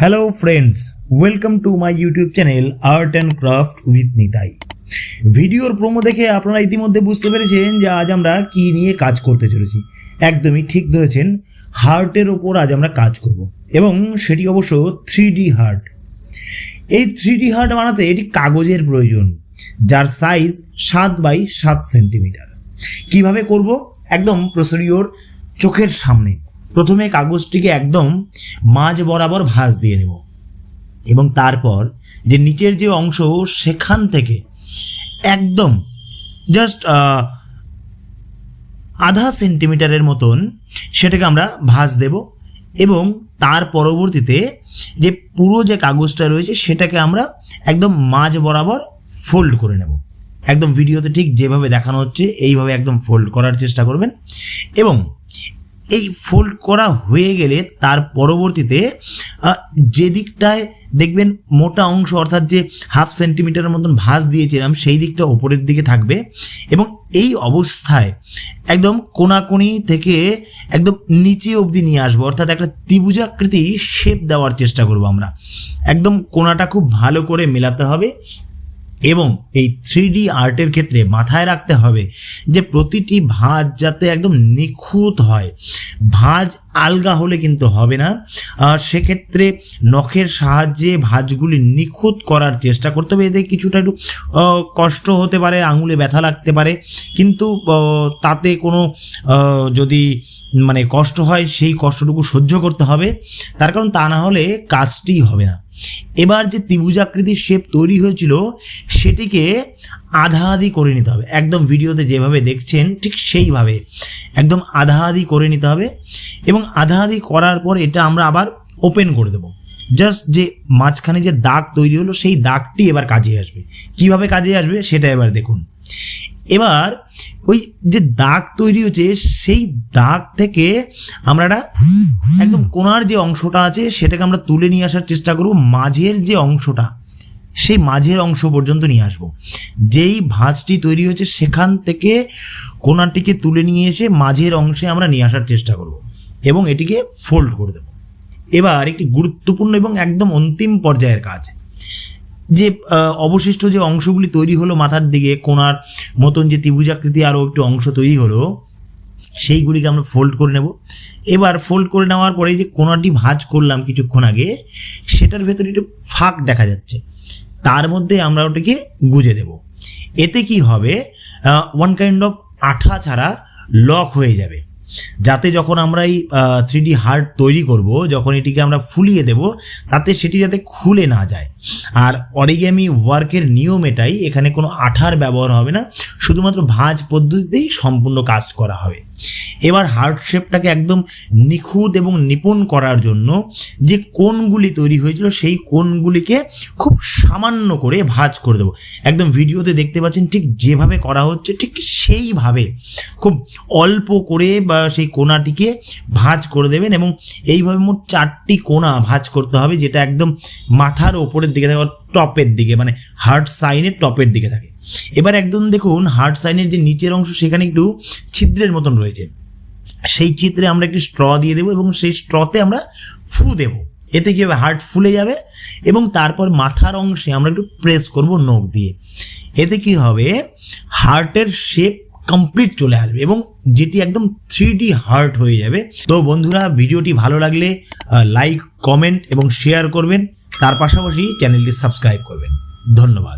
Hello friends, welcome to my YouTube channel art and craft with Nitai. ভিডিওর promo দেখে আপনারা ইতিমধ্যে বুঝতে পেরেছেন যে আজ আমরা কী নিয়ে কাজ করতে চলেছি। একদমই ঠিক ধরেছেন, হার্টের ওপর আজ আমরা কাজ করব এবং সেটি অবশ্য 3D হার্ট। এই 3D হার্ট বানাতে এটি কাগজের প্রয়োজন, যার সাইজ 7x7 সেন্টিমিটার। কীভাবে করব? একদম প্রসিডিওর চোখের সামনে। প্রথমে কাগজটিকে একদম মাঝ বরাবর ভাঁজ দিয়ে নেব এবং তারপর যে নিচের যে অংশ সেখান থেকে একদম জাস্ট আধা সেন্টিমিটারের মতন সেটাকে আমরা ভাঁজ দেব এবং তার পরবর্তীতে যে পুরো যে কাগজটা রয়েছে সেটাকে আমরা একদম মাঝ বরাবর ফোল্ড করে নেব। একদম ভিডিওতে ঠিক যেভাবে দেখানো হচ্ছে এইভাবে একদম ফোল্ড করার চেষ্টা করবেন এবং এই ফোল্ড করা হয়ে গেলে তার পরবর্তীতে যে দিকটায় দেখবেন মোটা অংশ অর্থাৎ যে হাফ সেন্টিমিটারের মতন ভাঁজ দিয়েছিলাম সেই দিকটা ওপরের দিকে থাকবে এবং এই অবস্থায় একদম কোনাকুনি থেকে একদম নিচে অবধি নিয়ে আসবো, অর্থাৎ একটা ত্রিভুজাকৃতি শেপ দেওয়ার চেষ্টা করব আমরা। একদম কোনাটা খুব ভালো করে মেলাতে হবে এবং এই 3D আর্টের ক্ষেত্রে মাথায় রাখতে হবে যে প্রতিটি ভাঁজ যাতে একদম নিখুঁত হয়। ভাঁজ আলগা হলে কিন্তু হবে না, সেক্ষেত্রে নখের সাহায্যে ভাঁজগুলি নিখুঁত করার চেষ্টা করতে হবে। এতে কিছুটা একটু কষ্ট হতে পারে, আঙুলে ব্যথা লাগতে পারে, কিন্তু তাতে কোনো যদি কষ্ট হয় সেই কষ্টটুকু সহ্য করতে হবে, তার কারণ তা না হলে কাজটি হবে না। এবার যে ত্রিভুজাকৃতির শেপ তৈরি হয়েছিল সেটিকে আধা আধি করে নিতে হবে। একদম ভিডিওতে যেভাবে দেখছেন ঠিক সেইভাবে একদম আধা আধি করে নিতে হবে এবং আধা আধি করার পর এটা আমরা আবার ওপেন করে দেব। জাস্ট যে মাঝখানে যে দাগ তৈরি হলো সেই দাগটি এবার কাজে আসবে। কিভাবে কাজে আসবে সেটা এবার দেখুন। এবার ওই যে দাগ তৈরি হচ্ছে সেই দাগ থেকে আমরা একদম কোণার যে অংশটা আছে সেটাকে আমরা তুলে নিয়ে আসার চেষ্টা করব। মাঝের যে অংশটা সেই মাঝের অংশ পর্যন্ত নিয়ে আসব। যেই ভাঁজটি তৈরি হয়েছে সেখান থেকে কোণাটিকে তুলে নিয়ে এসে মাঝের অংশে আমরা নিয়ে আসার চেষ্টা করব এবং এটিকে ফোল্ড করে দেব। এবার একটি গুরুত্বপূর্ণ এবং একদম অন্তিম পর্যায়ের কাজ, যে অবশিষ্ট যে অংশগুলি তৈরি হলো মাথার দিকে কোণার মতন যে ত্রিভুজাকৃতি আরও একটু অংশ তৈরি হলো সেইগুলিকে আমরা ফোল্ড করে নেব। এবার ফোল্ড করে নেওয়ার পরে যে কোণাটি ভাঁজ করলাম কিছুক্ষণ আগে সেটার ভেতরে একটু ফাঁক দেখা যাচ্ছে, তার মধ্যে আমরা ওটাকে গুজে দেব। এতে কি হবে, ওয়ান কাইন্ড অফ আঠা ছাড়া লক হয়ে যাবে, যাতে যখন আমরা এই 3D হার্ট তৈরি করব, যখন এটিকে আমরা ফুলিয়ে দেব তাতে সেটি যাতে খুলে না যায়। আর অরিগ্যামি ওয়ার্কের নিয়ম এটাই, এখানে কোনো আঠার ব্যবহার হবে না, শুধুমাত্র ভাঁজ পদ্ধতিতেই সম্পূর্ণ কাজ করা হবে। এবার হার্ট শেপটাকে একদম নিখুঁত এবং নিপুণ করার জন্য যে কোণগুলি তৈরি হয়েছিল সেই কোণগুলিকে খুব সামান্য করে ভাঁজ করে দেবো। একদম ভিডিওতে দেখতে পাচ্ছেন ঠিক যেভাবে করা হচ্ছে ঠিক সেইভাবে খুব অল্প করে বা সেই কোণাটিকে ভাঁজ করে দেবেন এবং এইভাবে মোট 4টি কোণা ভাঁজ করতে হবে, যেটা একদম মাথার ওপরের দিকে থাকে, টপের দিকে, হার্ট সাইনের টপের দিকে থাকে। এবার একদম দেখুন হার্ট সাইনের যে নিচের অংশ সেখানে একটু ছিদ্রের মতন রয়েছে, সেই চিত্রে আমরা একটি স্ট্র দিয়ে দেবো এবং সেই স্ট্রতে আমরা ফু দেব। এতে কী হবে, হার্ট ফুলে যাবে এবং তারপর মাথার অংশে আমরা একটু প্রেস করব নখ দিয়ে। এতে কি হবে, হার্টের শেপ কমপ্লিট চলে আসবে এবং যেটি একদম 3D হার্ট হয়ে যাবে। তো বন্ধুরা, ভিডিওটি ভালো লাগলে লাইক, কমেন্ট এবং শেয়ার করবেন, তার পাশাপাশি চ্যানেলটি সাবস্ক্রাইব করবেন। ধন্যবাদ।